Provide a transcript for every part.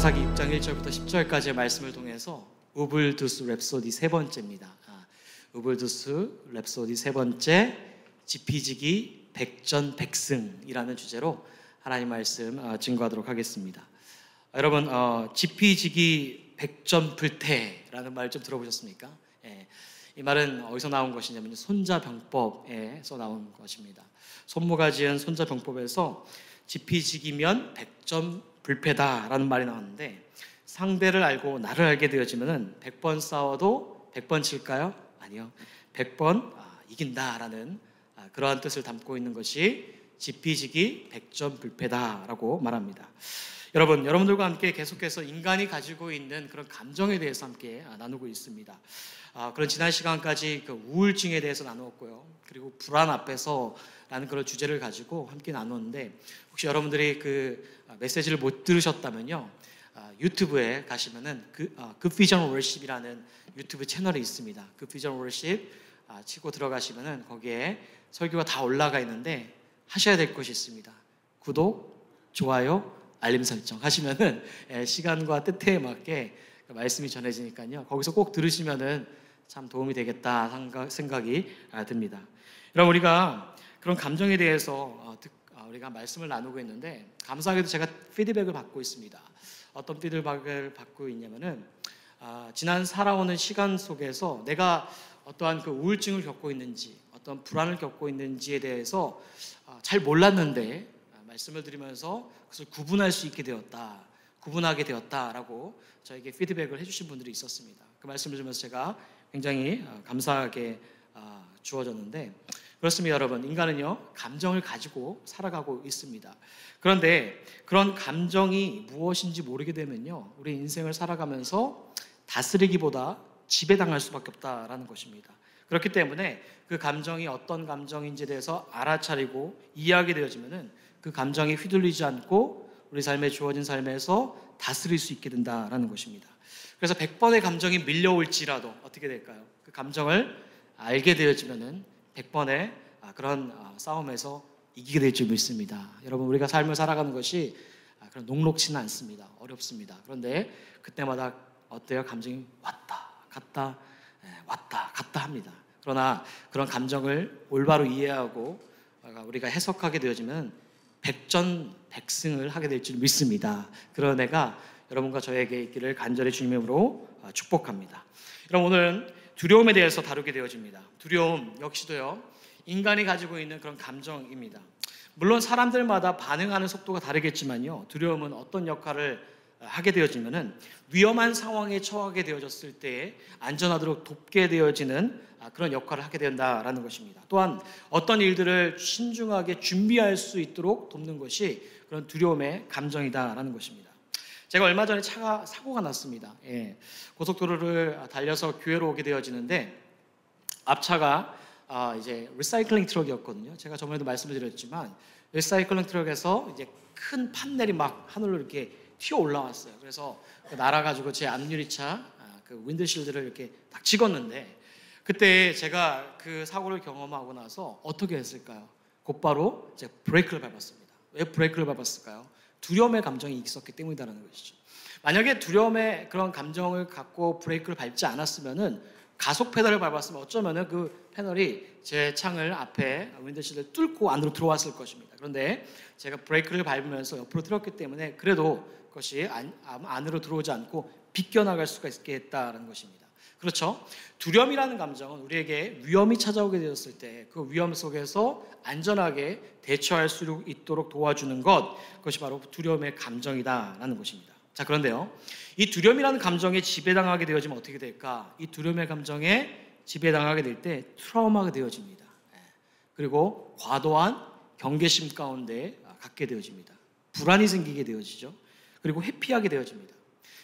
사사기 6장 1절부터 10절까지의 말씀을 통해서 우블두스 랩소디 세 번째입니다. 우블두스 랩소디 세 번째, 지피지기 백전백승이라는 주제로 하나님 말씀 증거하도록 하겠습니다. 여러분, 지피지기 백전불태라는 말 좀 들어보셨습니까? 이 말은 어디서 나온 것이냐면 손자병법에서 나온 것입니다. 손모가 지은 손자병법에서 지피지기면 백전불패다라는 말이 나왔는데, 상대를 알고 나를 알게 되어지면 100번 싸워도 100번 질까요? 아니요. 100번 이긴다라는 그러한 뜻을 담고 있는 것이 지피지기 백전불패다라고 말합니다. 여러분들과 함께 계속해서 인간이 가지고 있는 그런 감정에 대해서 함께 나누고 있습니다. 그런 지난 시간까지 그 우울증에 대해서 나누었고요. 그리고 불안 앞에서라는 그런 주제를 가지고 함께 나누었는데, 혹시 여러분들이 그 메시지를 못 들으셨다면요, 유튜브에 가시면은 굿비전 월십이라는 유튜브 채널이 있습니다. 굿비전 월십 치고 들어가시면은 거기에 설교가 다 올라가 있는데 하셔야 될 것이 있습니다. 구독, 좋아요, 알림 설정 하시면은 시간과 뜻에 맞게 말씀이 전해지니까요, 거기서 꼭 들으시면은 참 도움이 되겠다 생각이 듭니다. 여러분, 우리가 그런 감정에 대해서 우리가 말씀을 나누고 있는데, 감사하게도 제가 피드백을 받고 있습니다. 어떤 피드백을 받고 있냐면은 지난 살아오는 시간 속에서 내가 어떠한 그 우울증을 겪고 있는지, 어떤 불안을 겪고 있는지에 대해서 잘 몰랐는데 말씀을 드리면서 그것을 구분하게 되었다라고 저에게 피드백을 해주신 분들이 있었습니다. 그 말씀을 들으면서 제가 굉장히 감사하게 주어졌는데, 그렇습니다. 여러분, 인간은요, 감정을 가지고 살아가고 있습니다. 그런데 그런 감정이 무엇인지 모르게 되면요, 우리 인생을 살아가면서 다스리기보다 지배당할 수밖에 없다라는 것입니다. 그렇기 때문에 그 감정이 어떤 감정인지에 대해서 알아차리고 이해하게 되어지면은 그 감정이 휘둘리지 않고 우리 삶에 주어진 삶에서 다스릴 수 있게 된다라는 것입니다. 그래서 100번의 감정이 밀려올지라도 어떻게 될까요? 그 감정을 알게 되어지면은 100번의 그런 싸움에서 이기게 될 줄 믿습니다. 여러분, 우리가 삶을 살아가는 것이 그런 녹록지는 않습니다. 어렵습니다. 그런데 그때마다 어때요? 감정이 왔다 갔다 왔다 갔다 합니다. 그러나 그런 감정을 올바로 이해하고 우리가 해석하게 되어지면 백전백승을 하게 될 줄 믿습니다. 그런 애가 여러분과 저에게 있기를 간절히 주님의 이름으로 축복합니다. 여러분, 오늘은 두려움에 대해서 다루게 되어집니다. 두려움 역시도요, 인간이 가지고 있는 그런 감정입니다. 물론 사람들마다 반응하는 속도가 다르겠지만요, 두려움은 어떤 역할을 하게 되어지면은 위험한 상황에 처하게 되어졌을 때 안전하도록 돕게 되어지는 그런 역할을 하게 된다라는 것입니다. 또한 어떤 일들을 신중하게 준비할 수 있도록 돕는 것이 그런 두려움의 감정이다라는 것입니다. 제가 얼마 전에 사고가 났습니다. 고속도로를 달려서 교회로 오게 되어지는데, 앞차가 이제 리사이클링 트럭이었거든요. 제가 저번에도 말씀을 드렸지만 리사이클링 트럭에서 이제 큰 판넬이 막 하늘로 이렇게 튀어 올라왔어요. 그래서 날아가지고 제 앞유리차 그 윈드실드를 이렇게 딱 찍었는데, 그때 제가 그 사고를 경험하고 나서 어떻게 했을까요? 곧바로 이제 브레이크를 밟았습니다. 왜 브레이크를 밟았을까요? 두려움의 감정이 있었기 때문이라는 것이죠. 만약에 두려움의 그런 감정을 갖고 브레이크를 밟지 않았으면은, 가속 페달을 밟았으면 어쩌면은 그 패널이 제 창을 앞에 윈드실을 뚫고 안으로 들어왔을 것입니다. 그런데 제가 브레이크를 밟으면서 옆으로 틀었기 때문에 그래도 그것이 안으로 들어오지 않고 비껴나갈 수가 있게 했다는 것입니다. 그렇죠? 두려움이라는 감정은 우리에게 위험이 찾아오게 되었을 때 그 위험 속에서 안전하게 대처할 수 있도록 도와주는 것, 그것이 바로 두려움의 감정이다라는 것입니다. 자, 그런데요, 이 두려움이라는 감정에 지배당하게 되어지면 어떻게 될까? 이 두려움의 감정에 지배당하게 될 때 트라우마가 되어집니다. 그리고 과도한 경계심 가운데 갖게 되어집니다. 불안이 생기게 되어지죠. 그리고 회피하게 되어집니다.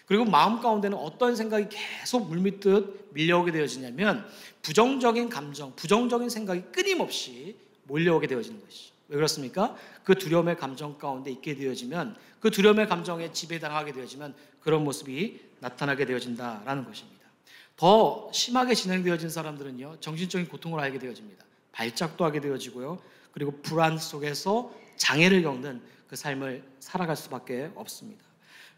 그리고 마음 가운데는 어떤 생각이 계속 물밀듯 밀려오게 되어지냐면 부정적인 감정, 부정적인 생각이 끊임없이 몰려오게 되어지는 것이죠. 왜 그렇습니까? 그 두려움의 감정 가운데 있게 되어지면, 그 두려움의 감정에 지배당하게 되어지면 그런 모습이 나타나게 되어진다라는 것입니다. 더 심하게 진행되어진 사람들은요, 정신적인 고통을 알게 되어집니다. 발작도 하게 되어지고요, 그리고 불안 속에서 장애를 겪는 그 삶을 살아갈 수밖에 없습니다.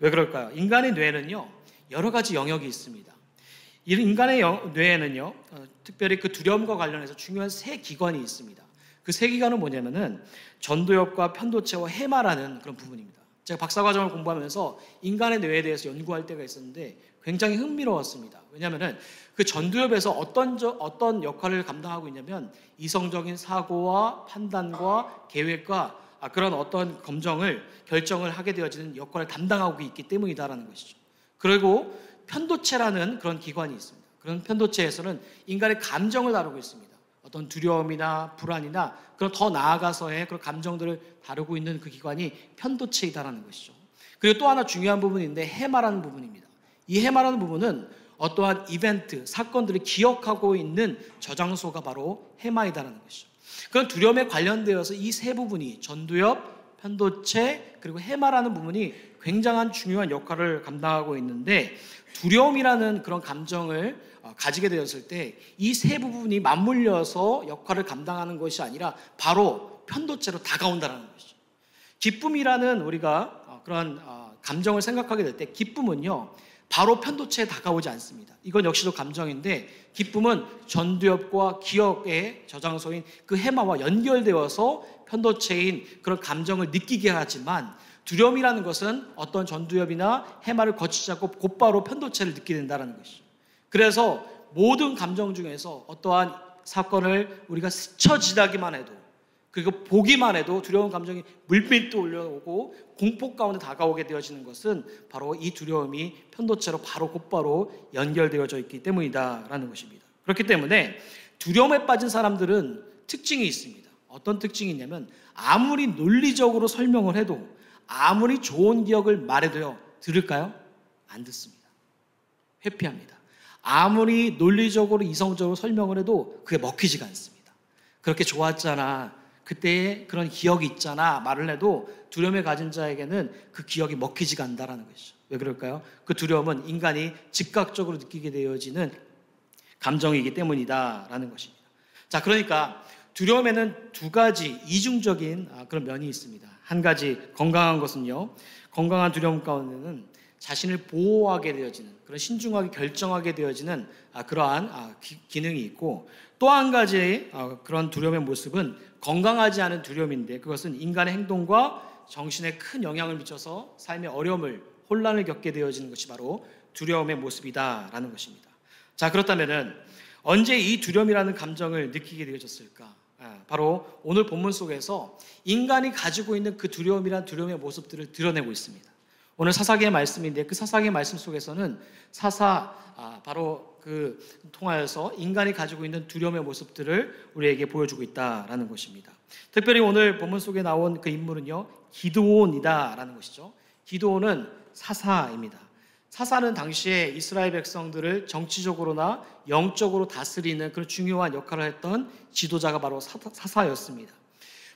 왜 그럴까요? 인간의 뇌에는요, 여러 가지 영역이 있습니다. 이 인간의 뇌에는요, 특별히 그 두려움과 관련해서 중요한 세 기관이 있습니다. 그 세 기관은 뭐냐면은 전두엽과 편도체와 해마라는 그런 부분입니다. 제가 박사과정을 공부하면서 인간의 뇌에 대해서 연구할 때가 있었는데 굉장히 흥미로웠습니다. 왜냐하면은 그 전두엽에서 어떤 역할을 감당하고 있냐면 이성적인 사고와 판단과 계획과 그런 어떤 결정을 하게 되어지는 역할을 담당하고 있기 때문이다라는 것이죠. 그리고 편도체라는 그런 기관이 있습니다. 그런 편도체에서는 인간의 감정을 다루고 있습니다. 어떤 두려움이나 불안이나 그런 더 나아가서의 그런 감정들을 다루고 있는 그 기관이 편도체이다라는 것이죠. 그리고 또 하나 중요한 부분인데 해마라는 부분입니다. 이 해마라는 부분은 어떠한 이벤트, 사건들을 기억하고 있는 저장소가 바로 해마이다라는 것이죠. 그런 두려움에 관련되어서 이 세 부분이 전두엽, 편도체, 그리고 해마라는 부분이 굉장한 중요한 역할을 감당하고 있는데 두려움이라는 그런 감정을 가지게 되었을 때 이 세 부분이 맞물려서 역할을 감당하는 것이 아니라 바로 편도체로 다가온다는 것이죠. 기쁨이라는 우리가 그런 감정을 생각하게 될 때 기쁨은요 바로 편도체에 다가오지 않습니다. 이건 역시도 감정인데 기쁨은 전두엽과 기억의 저장소인 그 해마와 연결되어서 편도체인 그런 감정을 느끼게 하지만 두려움이라는 것은 어떤 전두엽이나 해마를 거치지 않고 곧바로 편도체를 느끼게 된다는 것이죠. 그래서 모든 감정 중에서 어떠한 사건을 우리가 스쳐 지나기만 해도 그리고 보기만 해도 두려운 감정이 물밀도 올려오고 공포 가운데 다가오게 되어지는 것은 바로 이 두려움이 편도체로 곧바로 연결되어져 있기 때문이다라는 것입니다. 그렇기 때문에 두려움에 빠진 사람들은 특징이 있습니다. 어떤 특징이 있냐면 아무리 논리적으로 설명을 해도 아무리 좋은 기억을 말해도요 들을까요? 안 듣습니다. 회피합니다. 아무리 논리적으로 이성적으로 설명을 해도 그게 먹히지가 않습니다. 그렇게 좋았잖아, 그때의 그런 기억이 있잖아 말을 해도 두려움에 가진 자에게는 그 기억이 먹히지가 않는다는 것이죠. 왜 그럴까요? 그 두려움은 인간이 즉각적으로 느끼게 되어지는 감정이기 때문이다라는 것입니다. 자, 그러니까 두려움에는 두 가지 이중적인 그런 면이 있습니다. 한 가지 건강한 것은요, 건강한 두려움 가운데는 자신을 보호하게 되어지는 그런 신중하게 결정하게 되어지는 그러한 기능이 있고 또 한 가지 그런 두려움의 모습은 건강하지 않은 두려움인데 그것은 인간의 행동과 정신에 큰 영향을 미쳐서 삶의 어려움을 혼란을 겪게 되어지는 것이 바로 두려움의 모습이다라는 것입니다. 자, 그렇다면은 언제 이 두려움이라는 감정을 느끼게 되어졌을까? 바로 오늘 본문 속에서 인간이 가지고 있는 그 두려움이란 두려움의 모습들을 드러내고 있습니다. 오늘 사사기의 말씀인데 그 사사기의 말씀 속에서는 바로 그 통하여서 인간이 가지고 있는 두려움의 모습들을 우리에게 보여주고 있다라는 것입니다. 특별히 오늘 본문 속에 나온 그 인물은요 기드온이다라는 것이죠. 기드온은 사사입니다. 사사는 당시에 이스라엘 백성들을 정치적으로나 영적으로 다스리는 그런 중요한 역할을 했던 지도자가 바로 사사였습니다.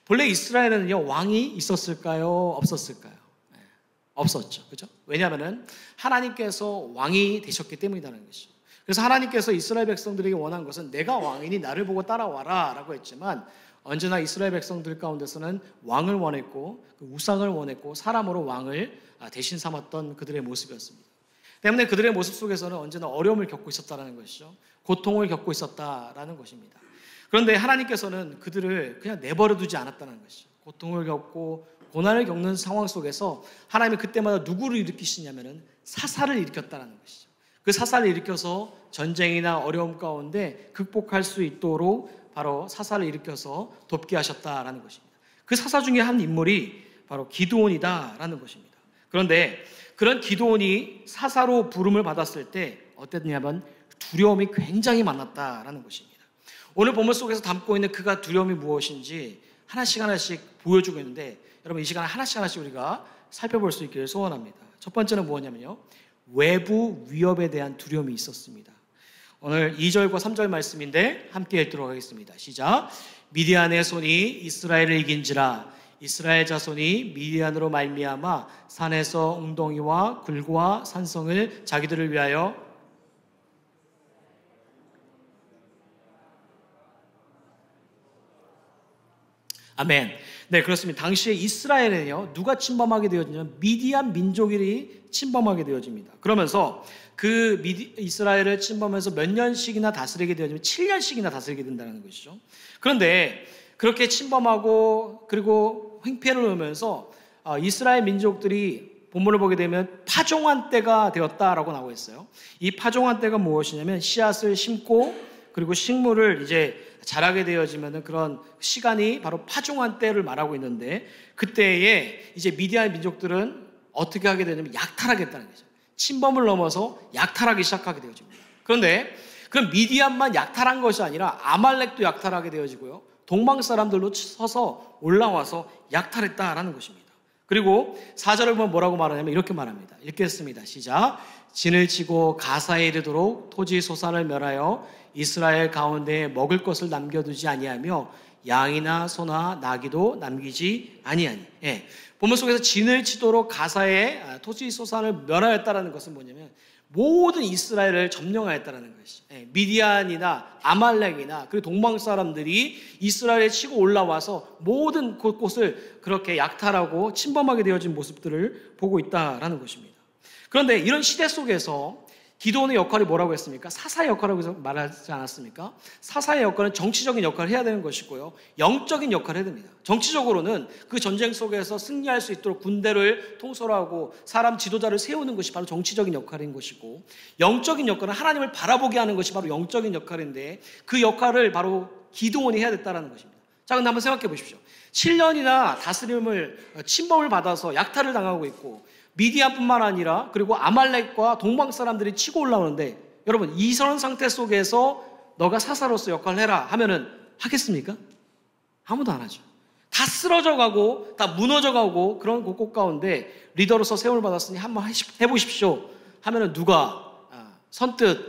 본래 이스라엘에는요 왕이 있었을까요? 없었을까요? 없었죠. 그죠? 왜냐하면 하나님께서 왕이 되셨기 때문이라는 것이죠. 그래서 하나님께서 이스라엘 백성들에게 원한 것은 내가 왕이니 나를 보고 따라와라 라고 했지만 언제나 이스라엘 백성들 가운데서는 왕을 원했고 그 우상을 원했고 사람으로 왕을 대신 삼았던 그들의 모습이었습니다. 때문에 그들의 모습 속에서는 언제나 어려움을 겪고 있었다는 것이죠. 고통을 겪고 있었다라는 것입니다. 그런데 하나님께서는 그들을 그냥 내버려 두지 않았다는 것이죠. 고통을 겪고 고난을 겪는 상황 속에서 하나님이 그때마다 누구를 일으키시냐면은 사사를 일으켰다는 것이죠. 그 사사를 일으켜서 전쟁이나 어려움 가운데 극복할 수 있도록 바로 사사를 일으켜서 돕게 하셨다라는 것입니다. 그 사사 중에 한 인물이 바로 기드온이다라는 것입니다. 그런데 그런 기드온이 사사로 부름을 받았을 때 어땠냐면 두려움이 굉장히 많았다라는 것입니다. 오늘 본문 속에서 담고 있는 그가 두려움이 무엇인지 하나씩 보여주고 있는데 여러분 이 시간에 하나씩 우리가 살펴볼 수 있기를 소원합니다. 첫 번째는 뭐냐면요 외부 위협에 대한 두려움이 있었습니다. 오늘 2절과 3절 말씀인데 함께 읽도록 하겠습니다. 시작. 미디안의 손이 이스라엘을 이긴지라 이스라엘 자손이 미디안으로 말미암아 산에서 웅덩이와 굴과 산성을 자기들을 위하여 아멘. 네, 그렇습니다. 당시에 이스라엘에는요, 누가 침범하게 되어지냐면 미디안 민족이 침범하게 되어집니다. 그러면서 그 이스라엘을 침범해서 몇 년씩이나 다스리게 되어지면 7년씩이나 다스리게 된다는 것이죠. 그런데 그렇게 침범하고 그리고 횡패를 놓으면서 이스라엘 민족들이 본문을 보게 되면 파종한 때가 되었다라고 나오고 있어요. 이 파종한 때가 무엇이냐면 씨앗을 심고 그리고 식물을 이제 자라게 되어지면 그런 시간이 바로 파종한 때를 말하고 있는데, 그때에 이제 미디안 민족들은 어떻게 하게 되냐면 약탈하겠다는 거죠. 침범을 넘어서 약탈하기 시작하게 되어집니다. 그런데 그럼 미디안만 약탈한 것이 아니라 아말렉도 약탈하게 되어지고요, 동방 사람들로 서서 올라와서 약탈했다라는 것입니다. 그리고 4절을 보면 뭐라고 말하냐면 이렇게 말합니다. 읽겠습니다. 시작. 진을 치고 가사에 이르도록 토지 소산을 멸하여 이스라엘 가운데 먹을 것을 남겨두지 아니하며 양이나 소나 나귀도 남기지 아니하니. 예. 본문 속에서 진을 치도록 가사에 토지 소산을 멸하였다는 것은 뭐냐면 모든 이스라엘을 점령하였다는 것이죠. 예. 미디안이나 아말렉이나 그리고 동방 사람들이 이스라엘에 치고 올라와서 모든 곳곳을 그렇게 약탈하고 침범하게 되어진 모습들을 보고 있다라는 것입니다. 그런데 이런 시대 속에서 기드온의 역할이 뭐라고 했습니까? 사사의 역할이라고 말하지 않았습니까? 사사의 역할은 정치적인 역할을 해야 되는 것이고요, 영적인 역할을 해야 됩니다. 정치적으로는 그 전쟁 속에서 승리할 수 있도록 군대를 통솔하고 사람 지도자를 세우는 것이 바로 정치적인 역할인 것이고, 영적인 역할은 하나님을 바라보게 하는 것이 바로 영적인 역할인데, 그 역할을 바로 기드온이 해야 됐다는 것입니다. 자, 근데 한번 생각해 보십시오. 7년이나 다스림을 침범을 받아서 약탈을 당하고 있고, 미디안뿐만 아니라 그리고 아말렉과 동방 사람들이 치고 올라오는데, 여러분 이런 상태 속에서 너가 사사로서 역할을 해라 하면은 하겠습니까? 아무도 안 하죠. 다 쓰러져 가고 다 무너져 가고 그런 곳곳 가운데 리더로서 세움을 받았으니 한번 해보십시오 하면은 누가 선뜻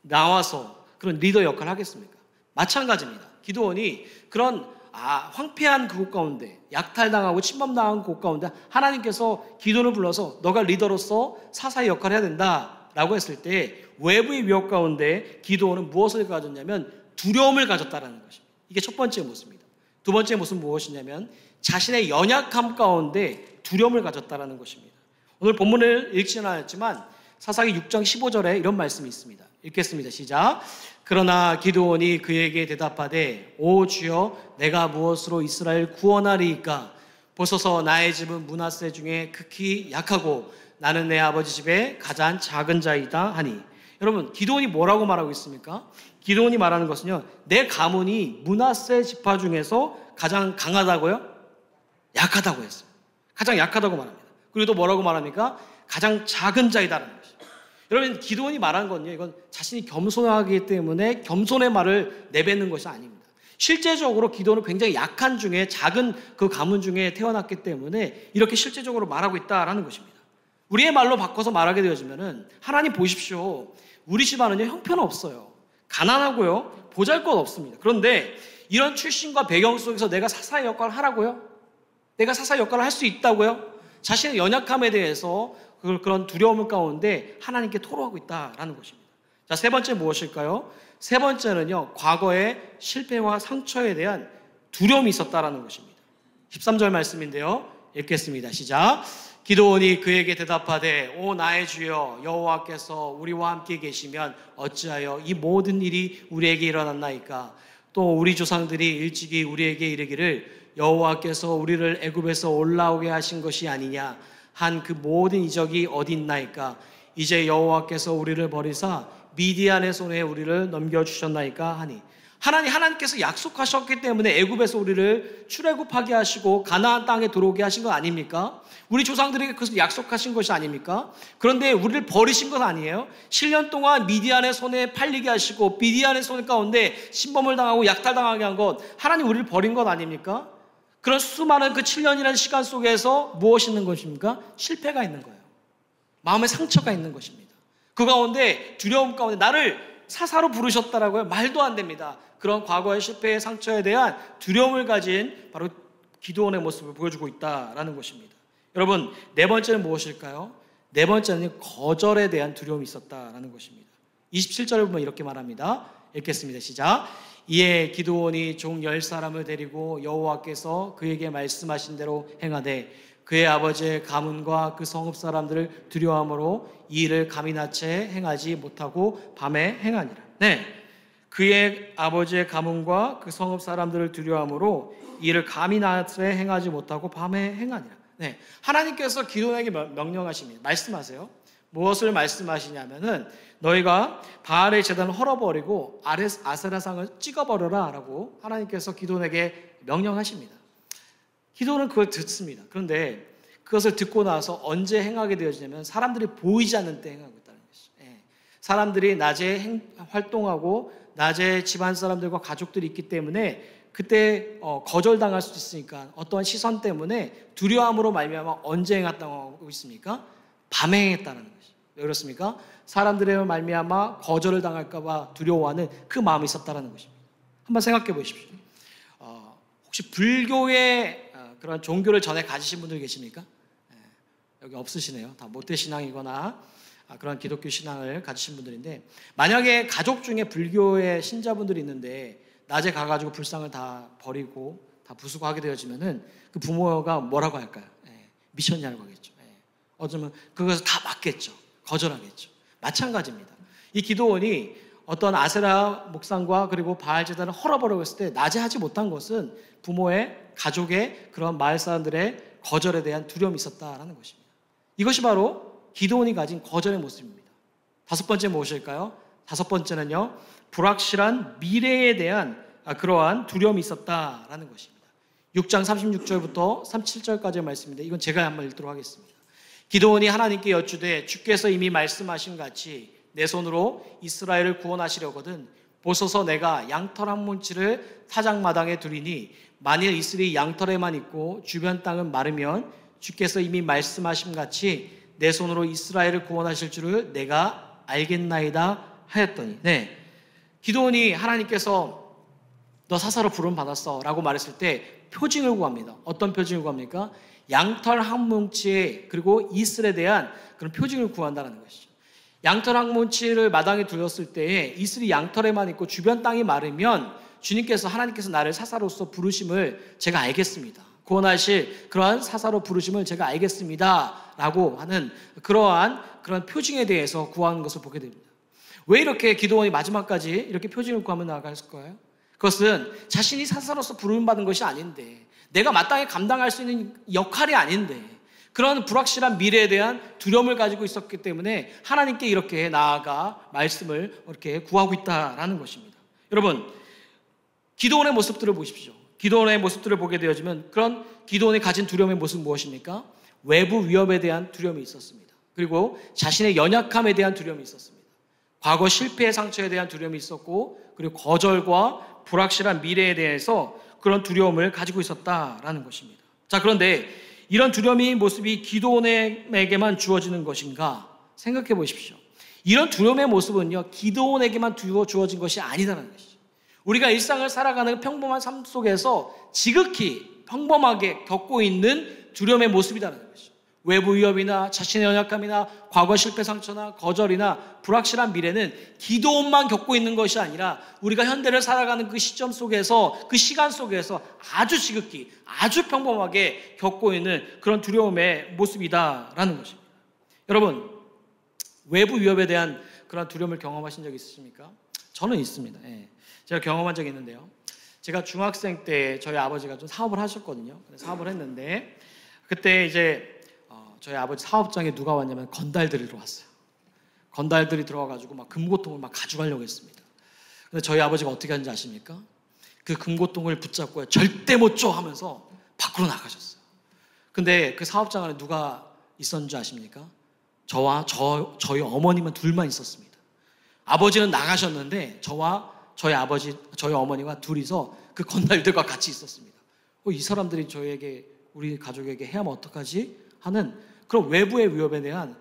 나와서 그런 리더 역할을 하겠습니까? 마찬가지입니다. 기드온이 그런 황폐한 그곳 가운데, 약탈당하고 침범당한 곳 가운데 하나님께서 기드온을 불러서 너가 리더로서 사사의 역할을 해야 된다라고 했을 때 외부의 위협 가운데 기드온은 무엇을 가졌냐면 두려움을 가졌다는 것입니다. 이게 첫 번째 모습입니다. 두 번째 모습은 무엇이냐면 자신의 연약함 가운데 두려움을 가졌다는 것입니다. 오늘 본문을 읽지는 않았지만 사사기 6장 15절에 이런 말씀이 있습니다. 읽겠습니다. 시작. 그러나 기드온이 그에게 대답하되 오 주여, 내가 무엇으로 이스라엘 구원하리이까? 보소서 나의 집은 므낫세 중에 극히 약하고 나는 내 아버지 집에 가장 작은 자이다 하니. 여러분 기드온이 뭐라고 말하고 있습니까? 기드온이 말하는 것은요, 내 가문이 므낫세 지파 중에서 가장 강하다고요? 약하다고 했어요. 가장 약하다고 말합니다. 그리고 또 뭐라고 말합니까? 가장 작은 자이다라는 것이죠. 여러분 기드온이 말한 건요, 이건 자신이 겸손하기 때문에 겸손의 말을 내뱉는 것이 아닙니다. 실제적으로 기드온은 굉장히 약한 중에 작은 그 가문 중에 태어났기 때문에 이렇게 실제적으로 말하고 있다라는 것입니다. 우리의 말로 바꿔서 말하게 되어지면은 하나님 보십시오, 우리 집안은요 형편없어요. 가난하고요, 보잘것없습니다. 그런데 이런 출신과 배경 속에서 내가 사사의 역할을 하라고요? 내가 사사의 역할을 할 수 있다고요? 자신의 연약함에 대해서 그런 두려움 가운데 하나님께 토로하고 있다라는 것입니다. 자, 세 번째 무엇일까요? 세 번째는요, 과거의 실패와 상처에 대한 두려움이 있었다라는 것입니다. 13절 말씀인데요, 읽겠습니다. 시작. 기드온이 그에게 대답하되 오 나의 주여, 여호와께서 우리와 함께 계시면 어찌하여 이 모든 일이 우리에게 일어났나이까? 또 우리 조상들이 일찍이 우리에게 이르기를 여호와께서 우리를 애굽에서 올라오게 하신 것이 아니냐 한 그 모든 이적이 어디 있나이까? 이제 여호와께서 우리를 버리사 미디안의 손에 우리를 넘겨주셨나이까 하니. 하나님께서 약속하셨기 때문에 애굽에서 우리를 출애굽하게 하시고 가나안 땅에 들어오게 하신 거 아닙니까? 우리 조상들에게 그것을 약속하신 것이 아닙니까? 그런데 우리를 버리신 건 아니에요. 7년 동안 미디안의 손에 팔리게 하시고 미디안의 손 가운데 침범을 당하고 약탈당하게 한 것, 하나님 우리를 버린 것 아닙니까? 그런 수많은 그 7년이라는 시간 속에서 무엇이 있는 것입니까? 실패가 있는 거예요. 마음의 상처가 있는 것입니다. 그 가운데 두려움 가운데 나를 사사로 부르셨다라고요? 말도 안 됩니다. 그런 과거의 실패의 상처에 대한 두려움을 가진 바로 기드온의 모습을 보여주고 있다라는 것입니다. 여러분, 네 번째는 무엇일까요? 네 번째는 거절에 대한 두려움이 있었다라는 것입니다. 27절을 보면 이렇게 말합니다. 읽겠습니다. 시작. 이에 기드온이 종 10사람을 데리고 여호와께서 그에게 말씀하신 대로 행하되 그의 아버지의 가문과 그 성읍 사람들을 두려워함으로 이 일을 감히 낮에 행하지 못하고 밤에 행하니라. 네, 그의 아버지의 가문과 그 성읍 사람들을 두려워함으로 이 일을 감히 낮에 행하지 못하고 밤에 행하니라. 네, 하나님께서 기드온에게 명령하십니다. 말씀하세요. 무엇을 말씀하시냐면은 너희가 바알의 제단을 헐어버리고 아세라상을 찍어버려라 라고 하나님께서 기드온에게 명령하십니다. 기드온은 그걸 듣습니다. 그런데 그것을 듣고 나서 언제 행하게 되어지냐면 사람들이 보이지 않는 때 행하고 있다는 것이죠. 사람들이 낮에 활동하고 낮에 집안 사람들과 가족들이 있기 때문에 그때 거절당할 수도 있으니까 어떠한 시선 때문에 두려움으로 말미암아 언제 행했다고 있습니까? 밤에 행했다는 것이죠. 왜 그렇습니까? 사람들의 말미암아 거절을 당할까 봐 두려워하는 그 마음이 있었다는 것입니다. 한번 생각해 보십시오. 혹시 불교의 그런 종교를 전에 가지신 분들 계십니까? 여기 없으시네요. 다 모태신앙이거나 그런 기독교 신앙을 가지신 분들인데, 만약에 가족 중에 불교의 신자분들이 있는데 낮에 가가지고 불상을 다 버리고 다 부수고 하게 되어지면은 그 부모가 뭐라고 할까요? 미쳤냐고 하겠죠. 어쩌면 그것을 다 맞겠죠. 거절하겠죠. 마찬가지입니다. 이 기드온이 어떤 아세라 목상과 그리고 바알 제단을 헐어버리고 했을 때 낮에 하지 못한 것은 부모의, 가족의, 그런 마을 사람들의 거절에 대한 두려움이 있었다라는 것입니다. 이것이 바로 기드온이 가진 거절의 모습입니다. 다섯 번째 무엇일까요? 다섯 번째는요, 불확실한 미래에 대한 그러한 두려움이 있었다라는 것입니다. 6장 36절부터 37절까지의 말씀인데 이건 제가 한번 읽도록 하겠습니다. 기드온이 하나님께 여쭈되 주께서 이미 말씀하신 같이 내 손으로 이스라엘을 구원하시려거든 보소서 내가 양털 한 뭉치를 사장마당에 두리니 만일 이슬이 양털에만 있고 주변 땅은 마르면 주께서 이미 말씀하신 같이 내 손으로 이스라엘을 구원하실 줄을 내가 알겠나이다 하였더니, 네, 기드온이 하나님께서 너 사사로 부름 받았어 라고 말했을 때 표징을 구합니다. 어떤 표징을 구합니까? 양털 한 뭉치에 그리고 이슬에 대한 그런 표징을 구한다는 것이죠. 양털 한 뭉치를 마당에 두었을 때에 이슬이 양털에만 있고 주변 땅이 마르면 주님께서, 하나님께서 나를 사사로서 부르심을 제가 알겠습니다. 구원하실 그러한 사사로 부르심을 제가 알겠습니다 라고 하는 그런 표징에 대해서 구하는 것을 보게 됩니다. 왜 이렇게 기드온이 마지막까지 이렇게 표징을 구하며 나아갔을까요? 그것은 자신이 사사로서 부름받은 것이 아닌데, 내가 마땅히 감당할 수 있는 역할이 아닌데, 그런 불확실한 미래에 대한 두려움을 가지고 있었기 때문에 하나님께 이렇게 나아가 말씀을 이렇게 구하고 있다라는 것입니다. 여러분, 기드온의 모습들을 보십시오. 기드온의 모습들을 보게 되어지면 그런 기드온이 가진 두려움의 모습은 무엇입니까? 외부 위협에 대한 두려움이 있었습니다. 그리고 자신의 연약함에 대한 두려움이 있었습니다. 과거 실패의 상처에 대한 두려움이 있었고, 그리고 거절과 불확실한 미래에 대해서 그런 두려움을 가지고 있었다라는 것입니다. 자, 그런데 이런 두려움의 모습이 기드온에게만 주어지는 것인가? 생각해 보십시오. 이런 두려움의 모습은요, 기드온에게만 주어진 것이 아니다라는 것이죠. 우리가 일상을 살아가는 평범한 삶 속에서 지극히 평범하게 겪고 있는 두려움의 모습이라는 것이죠. 외부 위협이나 자신의 연약함이나 과거 실패 상처나 거절이나 불확실한 미래는 기드온만 겪고 있는 것이 아니라 우리가 현대를 살아가는 그 시점 속에서, 그 시간 속에서 아주 지극히, 아주 평범하게 겪고 있는 그런 두려움의 모습이다라는 것입니다. 여러분, 외부 위협에 대한 그런 두려움을 경험하신 적 있으십니까? 저는 있습니다. 제가 경험한 적이 있는데요. 제가 중학생 때 저희 아버지가 좀 사업을 하셨거든요. 사업을 했는데 그때 이제 저희 아버지 사업장에 누가 왔냐면 건달들이 들어왔어요. 건달들이 들어와가지고 막 금고통을 막 가져가려고 했습니다. 근데 저희 아버지가 어떻게 하는지 아십니까? 그 금고통을 붙잡고 절대 못 줘 하면서 밖으로 나가셨어요. 근데 그 사업장 안에 누가 있었는 줄 아십니까? 저와 저희 어머니만 둘만 있었습니다. 아버지는 나가셨는데 저와 저희 아버지, 저희 어머니가 둘이서 그 건달들과 같이 있었습니다. 이 사람들이 저희에게, 우리 가족에게 해하면 어떡하지? 하는 그런 외부의 위협에 대한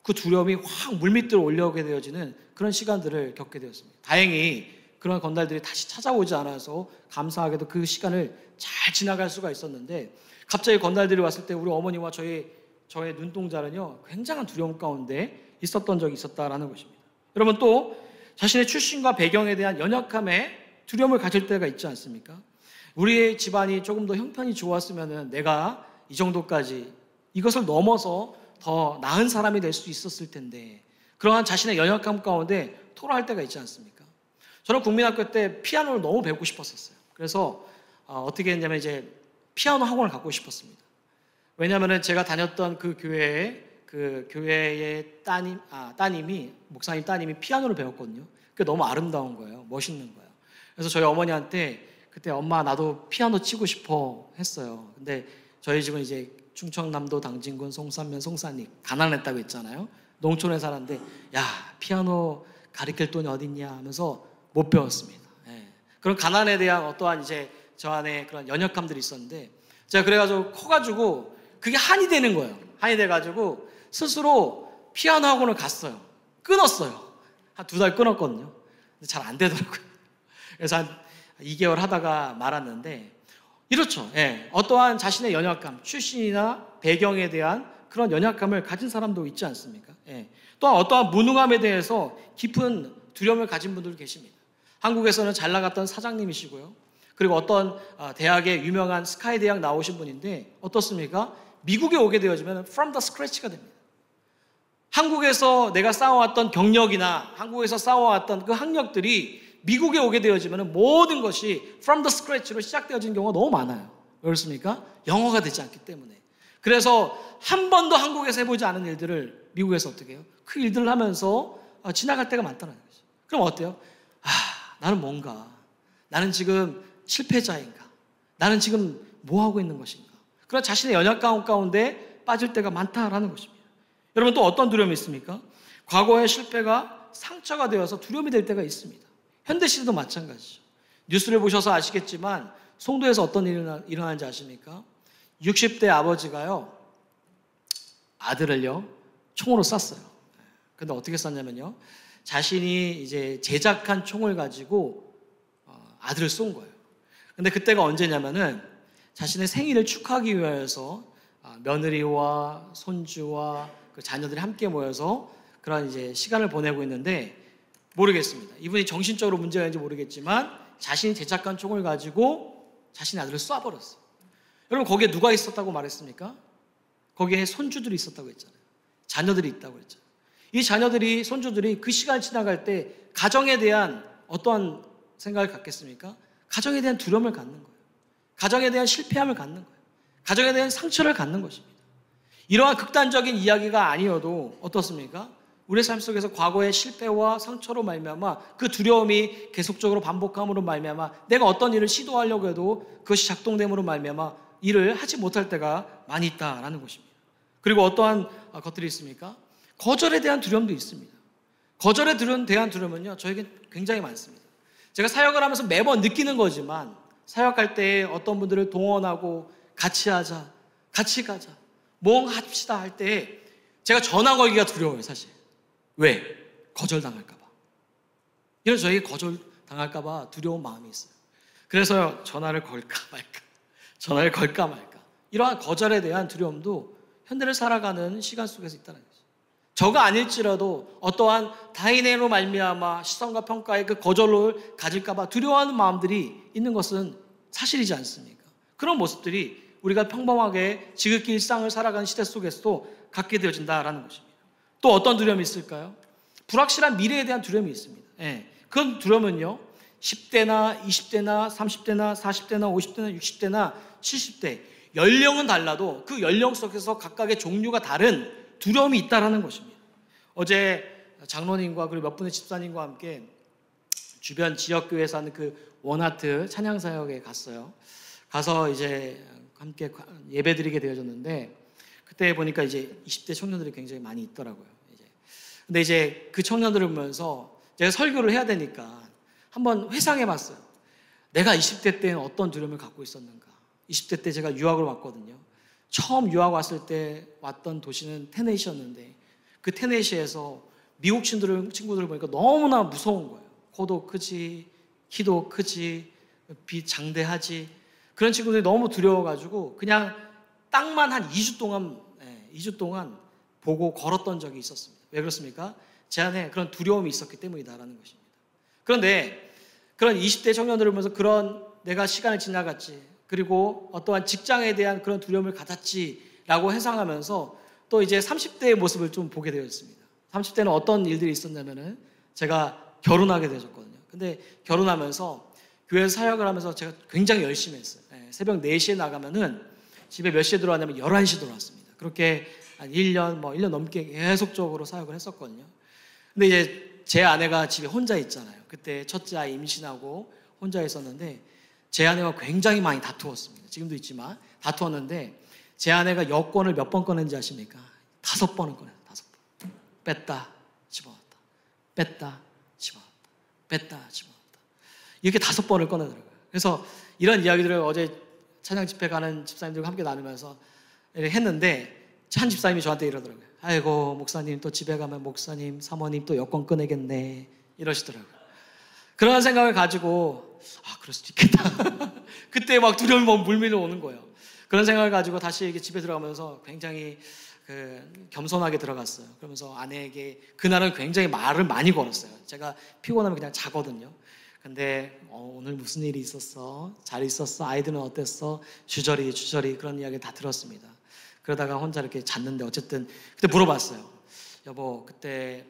그 두려움이 확 물밑으로 올라오게 되어지는 그런 시간들을 겪게 되었습니다. 다행히 그런 건달들이 다시 찾아오지 않아서 감사하게도 그 시간을 잘 지나갈 수가 있었는데, 갑자기 건달들이 왔을 때 우리 어머니와 저의 눈동자는요, 굉장한 두려움 가운데 있었던 적이 있었다라는 것입니다. 여러분, 또 자신의 출신과 배경에 대한 연약함에 두려움을 가질 때가 있지 않습니까? 우리의 집안이 조금 더 형편이 좋았으면 내가 이 정도까지 이것을 넘어서 더 나은 사람이 될 수 있었을 텐데 그러한 자신의 연약함 가운데 토로할 때가 있지 않습니까? 저는 국민학교 때 피아노를 너무 배우고 싶었었어요. 그래서 어떻게 했냐면 이제 피아노 학원을 갖고 싶었습니다. 왜냐하면 제가 다녔던 그 교회의 따님이 목사님 따님이 피아노를 배웠거든요. 그게 너무 아름다운 거예요. 멋있는 거예요. 그래서 저희 어머니한테 그때 엄마 나도 피아노 치고 싶어 했어요. 근데 저희 집은 이제 충청남도 당진군 송산면 송산리 가난했다고 했잖아요. 농촌에 살았는데 야 피아노 가르칠 돈이 어딨냐 하면서 못 배웠습니다. 예. 그런 가난에 대한 어떠한 이제 저 안에 그런 연약함들이 있었는데 제가 그래가지고 커가지고 그게 한이 되는 거예요. 한이 돼가지고 스스로 피아노 학원을 갔어요. 끊었어요. 한 2달 끊었거든요. 근데 잘 안 되더라고요. 그래서 한 2개월 하다가 말았는데 이렇죠. 예. 어떠한 자신의 연약감, 출신이나 배경에 대한 그런 연약감을 가진 사람도 있지 않습니까? 예. 또한 어떠한 무능함에 대해서 깊은 두려움을 가진 분들 계십니다. 한국에서는 잘 나갔던 사장님이시고요. 그리고 어떤 대학의 유명한 스카이 대학 나오신 분인데 어떻습니까? 미국에 오게 되어지면 from the scratch가 됩니다. 한국에서 내가 쌓아왔던 경력이나 한국에서 쌓아왔던 그 학력들이 미국에 오게 되어지면 모든 것이 from the scratch로 시작되어지는 경우가 너무 많아요. 왜 그렇습니까? 영어가 되지 않기 때문에. 그래서 한 번도 한국에서 해보지 않은 일들을 미국에서 어떻게 해요? 그 일들을 하면서 지나갈 때가 많다는 거죠. 그럼 어때요? 나는 뭔가? 나는 지금 실패자인가? 나는 지금 뭐 하고 있는 것인가? 그런 자신의 연약감 가운데 빠질 때가 많다라는 것입니다. 여러분 또 어떤 두려움이 있습니까? 과거의 실패가 상처가 되어서 두려움이 될 때가 있습니다. 현대시대도 마찬가지죠. 뉴스를 보셔서 아시겠지만 송도에서 어떤 일이 일어나는지 아십니까? 60대 아버지가요 아들을요 총으로 쐈어요. 근데 어떻게 쐈냐면요 자신이 이제 제작한 총을 가지고 아들을 쏜 거예요. 근데 그때가 언제냐면은 자신의 생일을 축하하기 위해서 며느리와 손주와 그 자녀들이 함께 모여서 그런 이제 시간을 보내고 있는데 모르겠습니다. 이분이 정신적으로 문제가 있는지 모르겠지만 자신이 제작한 총을 가지고 자신의 아들을 쏴버렸어요. 여러분 거기에 누가 있었다고 말했습니까? 거기에 손주들이 있었다고 했잖아요. 자녀들이 있다고 했잖아요. 이 자녀들이 손주들이 그 시간이 지나갈 때 가정에 대한 어떠한 생각을 갖겠습니까? 가정에 대한 두려움을 갖는 거예요. 가정에 대한 실패함을 갖는 거예요. 가정에 대한 상처를 갖는 것입니다. 이러한 극단적인 이야기가 아니어도 어떻습니까? 우리의 삶 속에서 과거의 실패와 상처로 말미암아 그 두려움이 계속적으로 반복함으로 말미암아 내가 어떤 일을 시도하려고 해도 그것이 작동됨으로 말미암아 일을 하지 못할 때가 많이 있다라는 것입니다. 그리고 어떠한 것들이 있습니까? 거절에 대한 두려움도 있습니다. 거절에 대한 두려움은요 저에게 굉장히 많습니다. 제가 사역을 하면서 매번 느끼는 거지만 사역할 때 어떤 분들을 동원하고 같이 하자, 같이 가자, 뭔가 합시다 할 때 제가 전화 걸기가 두려워요 사실. 왜? 거절당할까 봐. 이런 저에게 거절당할까 봐 두려운 마음이 있어요. 그래서 전화를 걸까 말까 이러한 거절에 대한 두려움도 현대를 살아가는 시간 속에서 있다는 거죠. 저가 아닐지라도 어떠한 타인으로 말미암아 시선과 평가의 그 거절을 가질까 봐 두려워하는 마음들이 있는 것은 사실이지 않습니까? 그런 모습들이 우리가 평범하게 지극히 일상을 살아가는 시대 속에서도 갖게 되어진다라는 것입니다. 또 어떤 두려움이 있을까요? 불확실한 미래에 대한 두려움이 있습니다. 그런 두려움은요 10대나 20대나 30대나 40대나 50대나 60대나 70대 연령은 달라도 그 연령 속에서 각각의 종류가 다른 두려움이 있다라는 것입니다. 어제 장로님과 그리고 몇 분의 집사님과 함께 주변 지역교회에서 하는 그 원아트 찬양사역에 갔어요. 가서 이제 함께 예배드리게 되어졌는데 그때 보니까 이제 20대 청년들이 굉장히 많이 있더라고요. 근데 이제 그 청년들을 보면서 제가 설교를 해야 되니까 한번 회상해 봤어요. 내가 20대 때는 어떤 두려움을 갖고 있었는가. 20대 때 제가 유학을 왔거든요. 처음 유학 왔을 때 왔던 도시는 테네시였는데 그 테네시에서 미국 친구들을 보니까 너무나 무서운 거예요. 코도 크지, 키도 크지, 빛 장대하지. 그런 친구들이 너무 두려워가지고 그냥 땅만 한 2주 동안 보고 걸었던 적이 있었습니다. 왜 그렇습니까? 제 안에 그런 두려움이 있었기 때문이다라는 것입니다. 그런데 그런 20대 청년들을 보면서 그런 내가 시간을 지나갔지, 그리고 어떠한 직장에 대한 그런 두려움을 가졌지라고 회상하면서 또 이제 30대의 모습을 좀 보게 되었습니다. 30대는 어떤 일들이 있었냐면은 제가 결혼하게 되었거든요. 근데 결혼하면서 교회에서 사역을 하면서 제가 굉장히 열심히 했어요. 새벽 4시에 나가면은 집에 몇 시에 들어왔냐면 11시에 들어왔습니다. 그렇게 한 1년 넘게 계속적으로 사역을 했었거든요. 근데 이제 제 아내가 집에 혼자 있잖아요. 그때 첫째 아이 임신하고 혼자 있었는데 제 아내와 굉장히 많이 다투었습니다. 지금도 있지만 다투었는데 제 아내가 여권을 몇 번 꺼낸지 아십니까? 5번을 꺼냈어요. 5번. 뺐다, 집어넣었다. 뺐다, 집어넣었다. 뺐다, 집어넣었다. 이렇게 5번을 꺼내더라고요. 그래서 이런 이야기들을 어제 찬양 집회 가는 집사님들과 함께 나누면서 했는데 한 집사님이 저한테 이러더라고요. 아이고 목사님 또 집에 가면 목사님 사모님 또 여권 꺼내겠네 이러시더라고요. 그런 생각을 가지고 그럴 수도 있겠다. 그때 막 두려움이 막 물밀어 오는 거예요. 그런 생각을 가지고 다시 이렇게 집에 들어가면서 굉장히 겸손하게 들어갔어요. 그러면서 아내에게 그날은 굉장히 말을 많이 걸었어요. 제가 피곤하면 그냥 자거든요. 근데 오늘 무슨 일이 있었어? 잘 있었어? 아이들은 어땠어? 주저리 그런 이야기 다 들었습니다. 그러다가 혼자 이렇게 잤는데 어쨌든 그때 물어봤어요. 여보 그때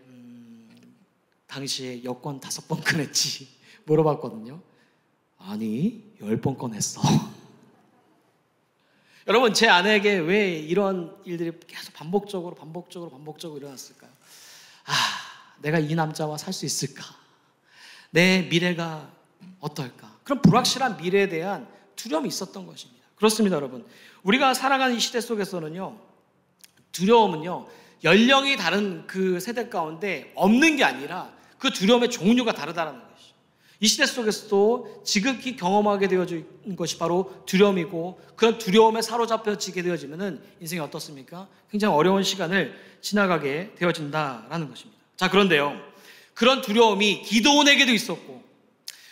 당시에 여권 5번 꺼냈지? 물어봤거든요. 아니 10번 꺼냈어. 여러분 제 아내에게 왜 이런 일들이 계속 반복적으로 일어났을까요? 내가 이 남자와 살 수 있을까? 내 미래가 어떨까? 그런 불확실한 미래에 대한 두려움이 있었던 것입니다. 그렇습니다, 여러분. 우리가 살아가는 이 시대 속에서는요, 두려움은요, 연령이 다른 그 세대 가운데 없는 게 아니라 그 두려움의 종류가 다르다는 것이죠. 이 시대 속에서도 지극히 경험하게 되어진 것이 바로 두려움이고, 그런 두려움에 사로잡혀지게 되어지면은 인생이 어떻습니까? 굉장히 어려운 시간을 지나가게 되어진다라는 것입니다. 자, 그런데요, 그런 두려움이 기도원에게도 있었고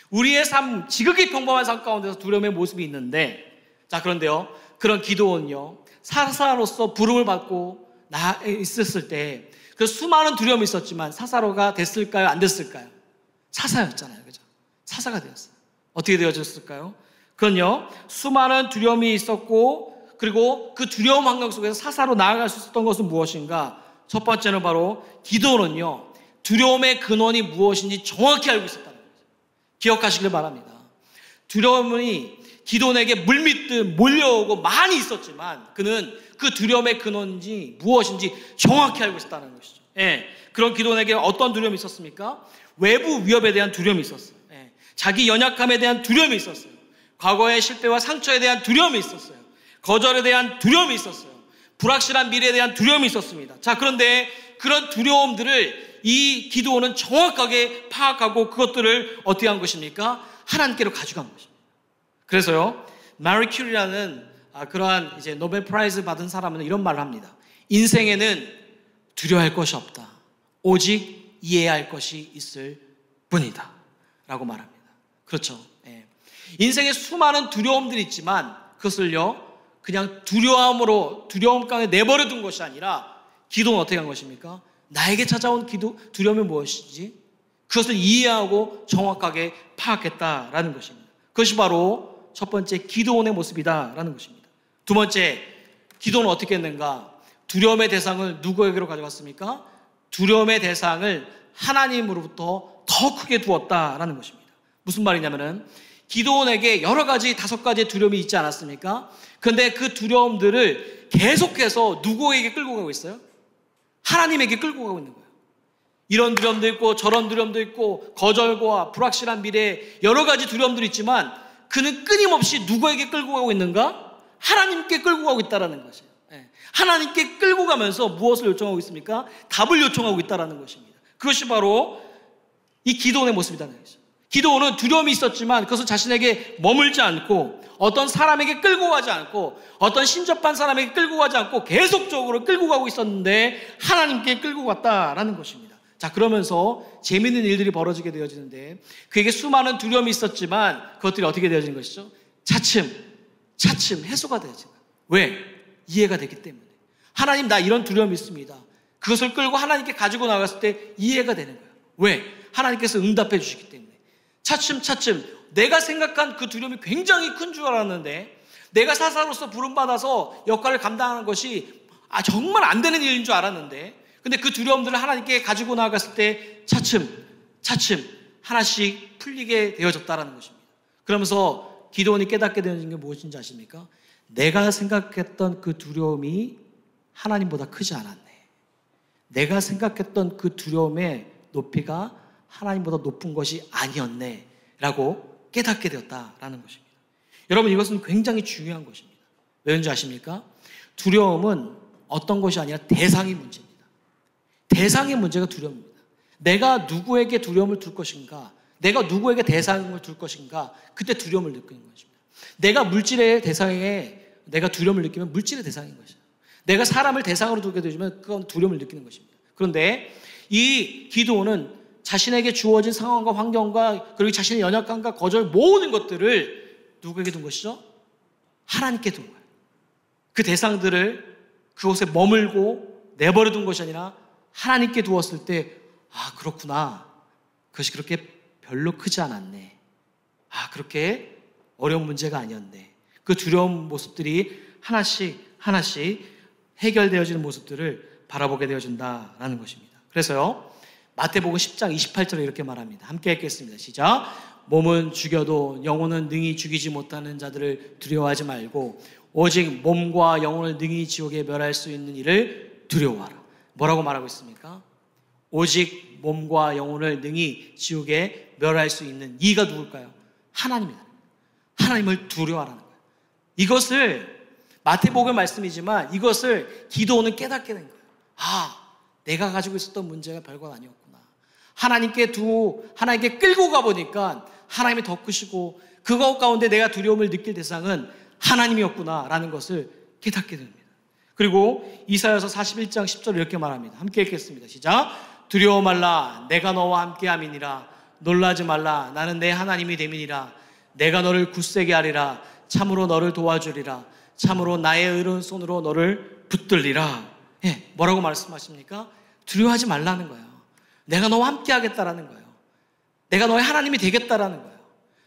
우리의 삶, 지극히 평범한 삶 가운데서 두려움의 모습이 있는데, 자 그런데요, 그런 기도원은요 사사로서 부름을 받고 있었을 때 그 수많은 두려움이 있었지만 사사로가 됐을까요? 안 됐을까요? 사사였잖아요, 그죠? 사사가 되었어요. 어떻게 되어졌을까요? 그건요, 수많은 두려움이 있었고, 그리고 그 두려움 환경 속에서 사사로 나아갈 수 있었던 것은 무엇인가? 첫 번째는 바로 기도원은요, 두려움의 근원이 무엇인지 정확히 알고 있었다는 거죠. 기억하시길 바랍니다. 두려움이 기도원에게 물밀듯 몰려오고 많이 있었지만 그는 그 두려움의 근원인지 무엇인지 정확히 알고 있었다는 것이죠. 그런 기도원에게 어떤 두려움이 있었습니까? 외부 위협에 대한 두려움이 있었어요. 자기 연약함에 대한 두려움이 있었어요. 과거의 실패와 상처에 대한 두려움이 있었어요. 거절에 대한 두려움이 있었어요. 불확실한 미래에 대한 두려움이 있었습니다. 자, 그런데 그런 두려움들을 이 기도원은 정확하게 파악하고 그것들을 어떻게 한 것입니까? 하나님께로 가져간 것입니다. 그래서요, 마리 큐리라는 그러한 이제 노벨 프라이즈 받은 사람은 이런 말을 합니다. 인생에는 두려워할 것이 없다. 오직 이해할 것이 있을 뿐이다. 라고 말합니다. 그렇죠. 인생에 수많은 두려움들이 있지만 그것을요, 그냥 두려움 가운데 내버려 둔 것이 아니라 기도는 어떻게 한 것입니까? 나에게 찾아온 두려움이 무엇이지? 그것을 이해하고 정확하게 파악했다라는 것입니다. 그것이 바로 첫 번째 기도원의 모습이다라는 것입니다. 두 번째, 기도는 어떻게 했는가? 두려움의 대상을 누구에게로 가져갔습니까? 두려움의 대상을 하나님으로부터 더 크게 두었다라는 것입니다. 무슨 말이냐면은 기도원에게 여러 가지 5가지의 두려움이 있지 않았습니까? 그런데 그 두려움들을 계속해서 누구에게 끌고 가고 있어요? 하나님에게 끌고 가고 있는 거예요. 이런 두려움도 있고 저런 두려움도 있고 거절과 불확실한 미래에 여러 가지 두려움들이 있지만 그는 끊임없이 누구에게 끌고 가고 있는가? 하나님께 끌고 가고 있다는 것이에요. 하나님께 끌고 가면서 무엇을 요청하고 있습니까? 답을 요청하고 있다는 것입니다. 그것이 바로 이 기도원의 모습이라는 것이죠. 기도원은 두려움이 있었지만 그것을 자신에게 머물지 않고 어떤 사람에게 끌고 가지 않고 어떤 신접한 사람에게 끌고 가지 않고 계속적으로 끌고 가고 있었는데 하나님께 끌고 갔다라는 것입니다. 자, 그러면서 재미있는 일들이 벌어지게 되어지는데 그에게 수많은 두려움이 있었지만 그것들이 어떻게 되어지는 것이죠? 차츰 해소가 되어지는 거예요. 왜? 이해가 되기 때문에. 하나님, 나 이런 두려움이 있습니다. 그것을 끌고 하나님께 가지고 나갔을 때 이해가 되는 거예요. 왜? 하나님께서 응답해 주시기 때문에. 차츰 내가 생각한 그 두려움이 굉장히 큰 줄 알았는데, 내가 사사로서 부름받아서 역할을 감당하는 것이 정말 안 되는 일인 줄 알았는데, 근데 그 두려움들을 하나님께 가지고 나아갔을 때 차츰 하나씩 풀리게 되어졌다라는 것입니다. 그러면서 기도원이 깨닫게 되는 게 무엇인지 아십니까? 내가 생각했던 그 두려움이 하나님보다 크지 않았네. 내가 생각했던 그 두려움의 높이가 하나님보다 높은 것이 아니었네 라고 깨닫게 되었다라는 것입니다. 여러분, 이것은 굉장히 중요한 것입니다. 왜인지 아십니까? 두려움은 어떤 것이 아니라 대상의 문제입니다. 대상의 문제가 두려움입니다. 내가 누구에게 두려움을 둘 것인가, 내가 누구에게 대상을 둘 것인가, 그때 두려움을 느끼는 것입니다. 내가 물질의 대상에 내가 두려움을 느끼면 물질의 대상인 것이죠. 내가 사람을 대상으로 두게 되면 그건 두려움을 느끼는 것입니다. 그런데 이 기도는 자신에게 주어진 상황과 환경과 그리고 자신의 연약함과 거절 모든 것들을 누구에게 둔 것이죠? 하나님께 둔 거예요. 그 대상들을 그곳에 머물고 내버려 둔 것이 아니라 하나님께 두었을 때 그렇구나. 그것이 그렇게 별로 크지 않았네. 그렇게 어려운 문제가 아니었네. 그 두려운 모습들이 하나씩 해결되어지는 모습들을 바라보게 되어진다라는 것입니다. 그래서요, 마태복음 10장 28절에 이렇게 말합니다. 함께 읽겠습니다. 시작. 몸은 죽여도 영혼은 능히 죽이지 못하는 자들을 두려워하지 말고 오직 몸과 영혼을 능히 지옥에 멸할 수 있는 이를 두려워하라. 뭐라고 말하고 있습니까? 오직 몸과 영혼을 능히 지옥에 멸할 수 있는 이가 누굴까요? 하나님이다. 하나님을 두려워하라는 거예요. 이것을 마태복음 말씀이지만 이것을 기도원은 깨닫게 된 거예요. 내가 가지고 있었던 문제가 별것 아니었구나. 하나님께 끌고 가보니까 하나님이 더 크시고 그것 가운데 내가 두려움을 느낄 대상은 하나님이었구나라는 것을 깨닫게 됩니다. 그리고 이사야서 41장 10절을 이렇게 말합니다. 함께 읽겠습니다. 시작. 두려워 말라. 내가 너와 함께함이니라. 놀라지 말라. 나는 내 하나님이 됨이니라. 내가 너를 굳세게 하리라. 참으로 너를 도와주리라. 참으로 나의 의로운 손으로 너를 붙들리라. 뭐라고 말씀하십니까? 두려워하지 말라는 거예요. 내가 너와 함께 하겠다라는 거예요. 내가 너의 하나님이 되겠다라는 거예요.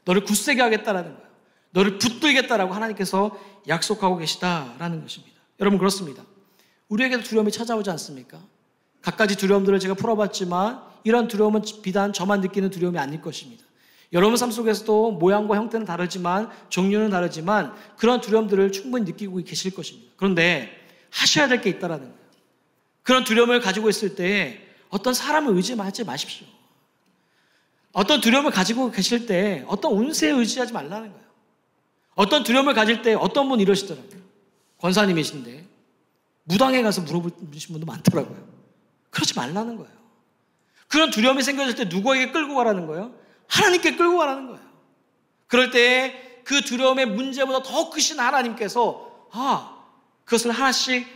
너를 굳세게 하겠다라는 거예요. 너를 붙들겠다라고 하나님께서 약속하고 계시다라는 것입니다. 여러분, 그렇습니다. 우리에게도 두려움이 찾아오지 않습니까? 갖가지 두려움들을 제가 풀어봤지만 이런 두려움은 비단 저만 느끼는 두려움이 아닐 것입니다. 여러분 삶 속에서도 모양과 형태는 다르지만 종류는 다르지만 그런 두려움들을 충분히 느끼고 계실 것입니다. 그런데 하셔야 될 게 있다라는 거예요. 그런 두려움을 가지고 있을 때 어떤 사람을 의지하지 마십시오. 어떤 두려움을 가지고 계실 때 어떤 운세에 의지하지 말라는 거예요. 어떤 두려움을 가질 때 어떤 분 이러시더라고요. 권사님이신데 무당에 가서 물어보신 분도 많더라고요. 그러지 말라는 거예요. 그런 두려움이 생겨질 때 누구에게 끌고 가라는 거예요? 하나님께 끌고 가라는 거예요. 그럴 때 그 두려움의 문제보다 더 크신 하나님께서 그것을 하나씩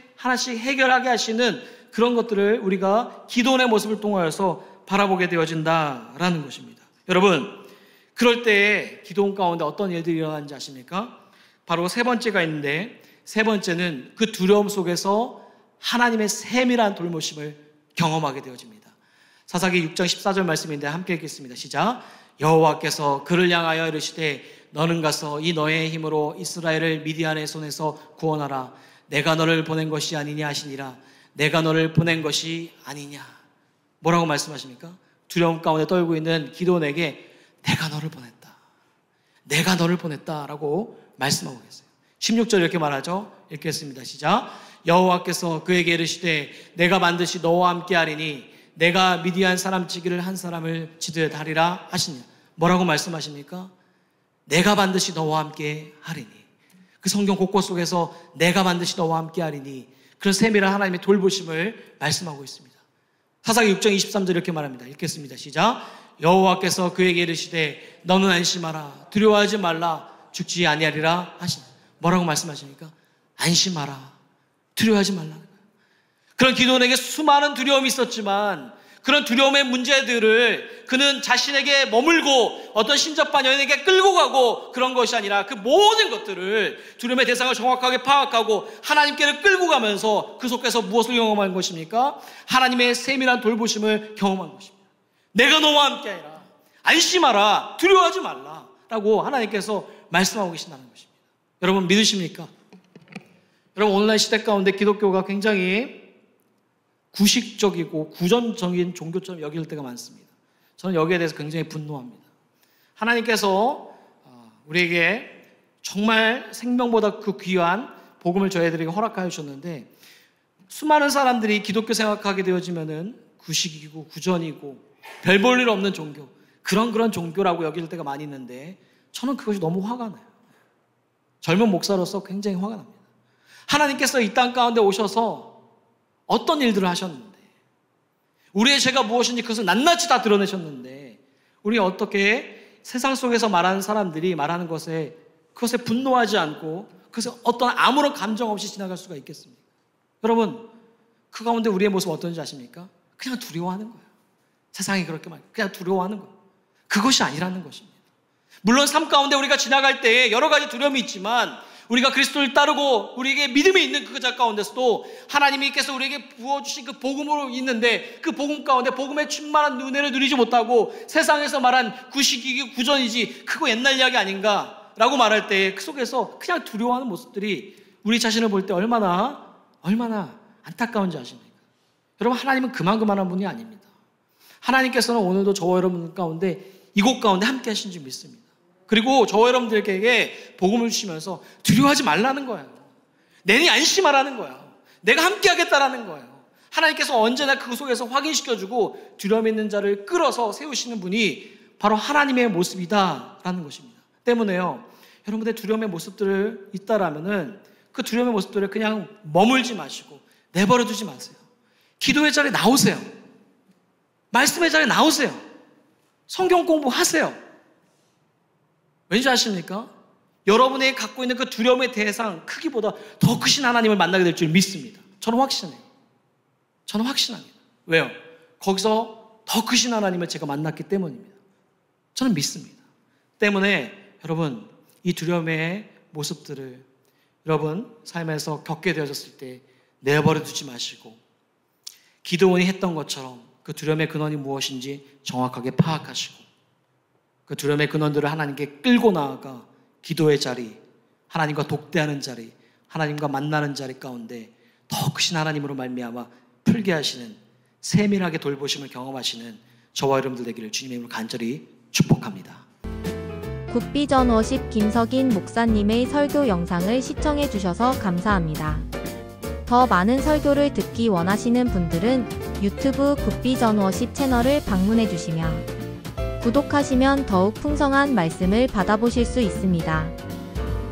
해결하게 하시는 그런 것들을 우리가 기도원의 모습을 통하여서 바라보게 되어진다라는 것입니다. 여러분, 그럴 때 기도원 가운데 어떤 일들이 일어나는지 아십니까? 바로 세 번째가 있는데, 세 번째는 그 두려움 속에서 하나님의 세밀한 돌보심을 경험하게 되어집니다. 사사기 6장 14절 말씀인데 함께 읽겠습니다. 시작. 여호와께서 그를 향하여 이르시되 너는 가서 이 너의 힘으로 이스라엘을 미디안의 손에서 구원하라. 내가 너를 보낸 것이 아니냐 하시니라. 내가 너를 보낸 것이 아니냐. 뭐라고 말씀하십니까? 두려움 가운데 떨고 있는 기도원에게 내가 너를 보냈다. 내가 너를 보냈다라고 말씀하고 계세요. 16절 이렇게 말하죠. 읽겠습니다. 시작. 여호와께서 그에게 이르시되 내가 반드시 너와 함께 하리니 내가 미디안 사람 치기를 한 사람을 치듯 하리라 하시냐. 뭐라고 말씀하십니까? 내가 반드시 너와 함께 하리니. 그 성경 곳곳 속에서 내가 반드시 너와 함께 하리니 그런 세밀한 하나님의 돌보심을 말씀하고 있습니다. 사사기 6장 23절 이렇게 말합니다. 읽겠습니다. 시작. 여호와께서 그에게 이르시되 너는 안심하라. 두려워하지 말라. 죽지 아니하리라 하시니. 뭐라고 말씀하십니까? 안심하라. 두려워하지 말라는 거예요. 그런 기도원에게 수많은 두려움이 있었지만 그런 두려움의 문제들을 그는 자신에게 머물고 어떤 신접한 여인에게 끌고 가고 그런 것이 아니라 그 모든 것들을 두려움의 대상을 정확하게 파악하고 하나님께를 끌고 가면서 그 속에서 무엇을 경험한 것입니까? 하나님의 세밀한 돌보심을 경험한 것입니다. 내가 너와 함께하리라. 안심하라, 두려워하지 말라라고 하나님께서 말씀하고 계신다는 것입니다. 여러분 믿으십니까? 여러분 오늘날 시대 가운데 기독교가 굉장히 구식적이고 구전적인 종교처럼 여길 때가 많습니다. 저는 여기에 대해서 굉장히 분노합니다. 하나님께서 우리에게 정말 생명보다 그 귀한 복음을 저희들에게 허락하여 주셨는데 수많은 사람들이 기독교 생각하게 되어지면은 구식이고 구전이고 별 볼 일 없는 종교, 그런 종교라고 여길 때가 많이 있는데 저는 그것이 너무 화가 나요. 젊은 목사로서 굉장히 화가 납니다. 하나님께서 이 땅 가운데 오셔서 어떤 일들을 하셨는데 우리의 죄가 무엇인지 그것을 낱낱이 다 드러내셨는데 우리 어떻게 세상 속에서 말하는 사람들이 말하는 것에 그것에 분노하지 않고 그것에 어떤 아무런 감정 없이 지나갈 수가 있겠습니까? 여러분 그 가운데 우리의 모습 어떤지 아십니까? 그냥 두려워하는 거예요. 세상이 그렇게 말해요. 그냥 두려워하는 거예요. 그것이 아니라는 것입니다. 물론 삶 가운데 우리가 지나갈 때에 여러 가지 두려움이 있지만 우리가 그리스도를 따르고 우리에게 믿음이 있는 그 가운데서도 하나님께서 우리에게 부어주신 그 복음으로 있는데 그 복음 가운데 복음의 충만한 은혜를 누리지 못하고 세상에서 말한 구식이기 구전이지 그거 옛날 이야기 아닌가 라고 말할 때 그 속에서 그냥 두려워하는 모습들이 우리 자신을 볼 때 얼마나 안타까운지 아십니까? 여러분 하나님은 그만한 분이 아닙니다. 하나님께서는 오늘도 저와 여러분 가운데 이곳 가운데 함께 하신 줄 믿습니다. 그리고 저와 여러분들에게 복음을 주시면서 두려워하지 말라는 거예요. 내니 안심하라는 거예요. 내가 함께 하겠다라는 거예요. 하나님께서 언제나 그 속에서 확인시켜주고 두려움 있는 자를 끌어서 세우시는 분이 바로 하나님의 모습이다라는 것입니다. 때문에요. 여러분들의 두려움의 모습들을 있다라면은 그 두려움의 모습들을 그냥 머물지 마시고 내버려 두지 마세요. 기도의 자리에 나오세요. 말씀의 자리에 나오세요. 성경 공부하세요. 왠지 아십니까? 여러분이 갖고 있는 그 두려움의 대상 크기보다 더 크신 하나님을 만나게 될 줄 믿습니다. 저는 확신해요. 저는 확신합니다. 왜요? 거기서 더 크신 하나님을 제가 만났기 때문입니다. 저는 믿습니다. 때문에 여러분 이 두려움의 모습들을 여러분 삶에서 겪게 되어졌을 때 내버려 두지 마시고 기드온이 했던 것처럼 그 두려움의 근원이 무엇인지 정확하게 파악하시고 그 두려움의 근원들을 하나님께 끌고 나아가 기도의 자리, 하나님과 독대하는 자리, 하나님과 만나는 자리 가운데 더 크신 하나님으로 말미암아 풀게 하시는 세밀하게 돌보심을 경험하시는 저와 여러분들 되기를 주님의 이름으로 간절히 축복합니다. 굿비전 워십 김석인 목사님의 설교 영상을 시청해 주셔서 감사합니다. 더 많은 설교를 듣기 원하시는 분들은 유튜브 굿비전 워십 채널을 방문해 주시며 구독하시면 더욱 풍성한 말씀을 받아보실 수 있습니다.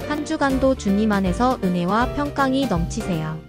한 주간도 주님 안에서 은혜와 평강이 넘치세요.